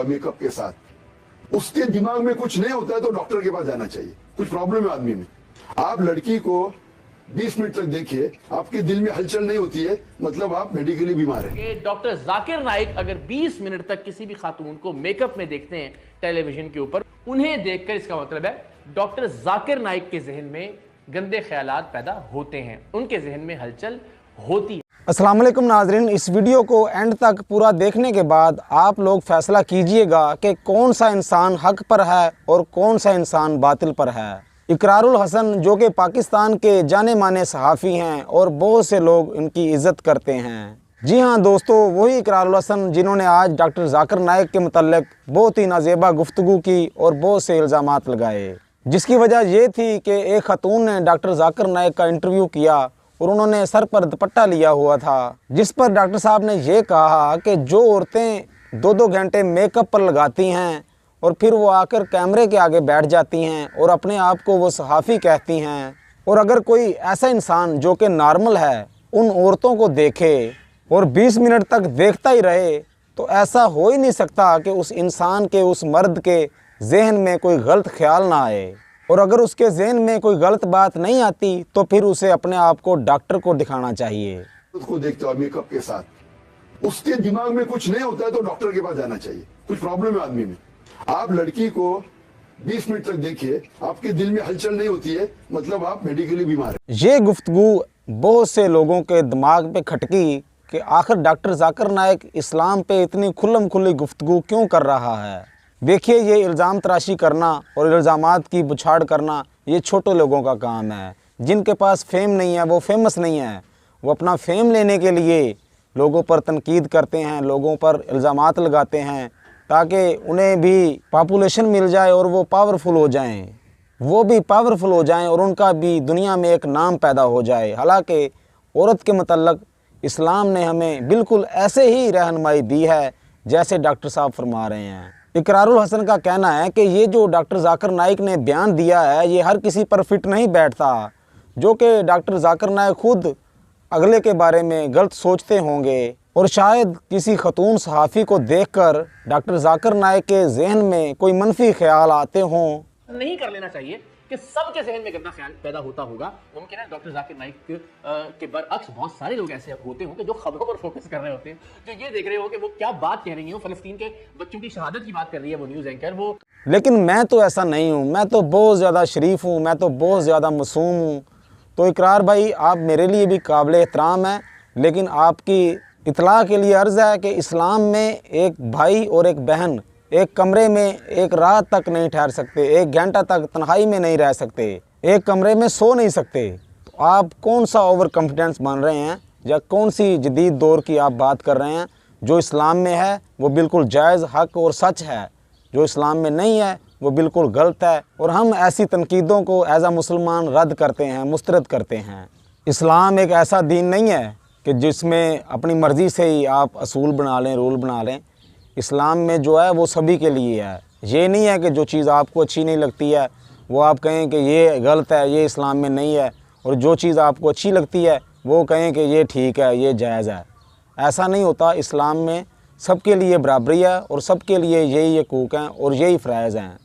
Makeup के साथ उसके दिमाग में कुछ नहीं होता है तो डॉक्टर के पास जाना चाहिए। कुछ प्रॉब्लम है आदमी में। आप लड़की को 20 मिनट तक देखिए, आपके दिल में हलचल नहीं होती है, मतलब आप मेडिकली बीमार हैं। डॉक्टर जाकिर नाइक अगर 20 मिनट तक किसी भी खातून को मेकअप में देखते हैं टेलीविजन के ऊपर, उन्हें देखकर इसका मतलब है डॉक्टर जाकिर नाइक के जहन में गंदे ख्यालात पैदा होते हैं, उनके जहन में हलचल होती है। अस्सलाम वालेकुम नाजरीन, इस वीडियो को एंड तक पूरा देखने के बाद आप लोग फैसला कीजिएगा कि कौन सा इंसान हक पर है और कौन सा इंसान बातिल पर है। इकरारुल हसन जो कि पाकिस्तान के जाने माने सहाफ़ी हैं और बहुत से लोग इनकी इज़्ज़त करते हैं। जी हाँ दोस्तों, वही इकरारुल हसन जिन्होंने आज डॉक्टर जाकिर नाइक के मुतल्लिक बहुत ही नाजेबा गुफ्तगू की और बहुत से इल्ज़ामात लगाए, जिसकी वजह ये थी कि एक खातून ने डॉक्टर जाकिर नाइक का इंटरव्यू किया और उन्होंने सर पर दुपट्टा लिया हुआ था, जिस पर डॉक्टर साहब ने ये कहा कि जो औरतें 2-2 घंटे मेकअप पर लगाती हैं और फिर वो आकर कैमरे के आगे बैठ जाती हैं और अपने आप को वो सहाफ़ी कहती हैं, और अगर कोई ऐसा इंसान जो कि नॉर्मल है उन औरतों को देखे और 20 मिनट तक देखता ही रहे, तो ऐसा हो ही नहीं सकता कि उस इंसान के, उस मर्द के जहन में कोई गलत ख्याल ना आए। और अगर उसके जहन में कोई गलत बात नहीं आती तो फिर उसे अपने आप को डॉक्टर को दिखाना चाहिए। उसको देखते हो मेकअप के साथ उसके दिमाग में कुछ नहीं होता है तो डॉक्टर के पास जाना चाहिए। कुछ प्रॉब्लम है आदमी में। आप लड़की को 20 मिनट तक देखिए, आपके दिल में हलचल नहीं होती है, मतलब आप मेडिकली बीमार हैं। ये गुफ्तगू बहुत से लोगों के दिमाग पे खटकी कि आखिर डॉक्टर जाकिर नाइक इस्लाम पे इतनी खुल्लम खुल्ली गुफ्तगू क्यों कर रहा है। देखिए, ये इल्ज़ाम तराशी करना और इल्ज़ामात की बुछाड़ करना ये छोटे लोगों का काम है। जिनके पास फेम नहीं है, वो फेमस नहीं है, वो अपना फेम लेने के लिए लोगों पर तनकीद करते हैं, लोगों पर इल्ज़ामात लगाते हैं ताकि उन्हें भी पॉपुलेशन मिल जाए और वो पावरफुल हो जाएं, वो भी पावरफुल हो जाएं और उनका भी दुनिया में एक नाम पैदा हो जाए। हालांकि औरत के मतलब इस्लाम ने हमें बिल्कुल ऐसे ही रहनुमाई दी है जैसे डॉक्टर साहब फरमा रहे हैं। इकरारुल हसन का कहना है कि ये जो डॉक्टर जाकिर नाइक ने बयान दिया है ये हर किसी पर फिट नहीं बैठता, जो कि डॉक्टर जाकिर नाइक खुद अगले के बारे में गलत सोचते होंगे और शायद किसी खतून सहाफ़ी को देखकर डॉक्टर जाकिर नाइक के जहन में कोई मनफी ख्याल आते हों। नहीं कर लेना चाहिए कि सबके जहन में गंदा ख्याल पैदा होता होगा। मुमकिन है डॉक्टर जाकिर नाइक के बरअक्स बहुत सारे लोग ऐसे होते होंगे जो खबरों पर फोकस कर रहे होते हैं, जो ये देख रहे हो कि वो क्या बात कह रही हो, फलस्तीन के बच्चों की शहादत की बात कर रही है वो न्यूज़ एंकर वो। लेकिन मैं तो ऐसा नहीं हूँ, मैं तो बहुत ज़्यादा शरीफ हूँ, मैं तो बहुत ज़्यादा मासूम हूँ। तो इकरार भाई, आप मेरे लिए भी काबिल एहतराम हैं, लेकिन आपकी इतला के लिए अर्ज़ है कि इस्लाम में एक भाई और एक बहन एक कमरे में एक रात तक नहीं ठहर सकते, 1 घंटा तक तन्हाई में नहीं रह सकते, एक कमरे में सो नहीं सकते। तो आप कौन सा ओवर कॉन्फिडेंस मान रहे हैं या कौन सी जदीद दौर की आप बात कर रहे हैं। जो इस्लाम में है वो बिल्कुल जायज़, हक और सच है, जो इस्लाम में नहीं है वो बिल्कुल गलत है, और हम ऐसी तनकीदों को एज़ आ मुसलमान रद्द करते हैं, मुस्तरद करते हैं। इस्लाम एक ऐसा दीन नहीं है कि जिसमें अपनी मर्ज़ी से ही आप असूल बना लें, रूल बना लें। इस्लाम में जो है वो सभी के लिए है। ये नहीं है कि जो चीज़ आपको अच्छी नहीं लगती है वो आप कहें कि ये गलत है, ये इस्लाम में नहीं है, और जो चीज़ आपको अच्छी लगती है वो कहें कि ये ठीक है, ये जायज़ है। ऐसा नहीं होता। इस्लाम में सबके लिए बराबरी है और सबके लिए यही हकूक़ हैं और यही फ़राइज़ हैं।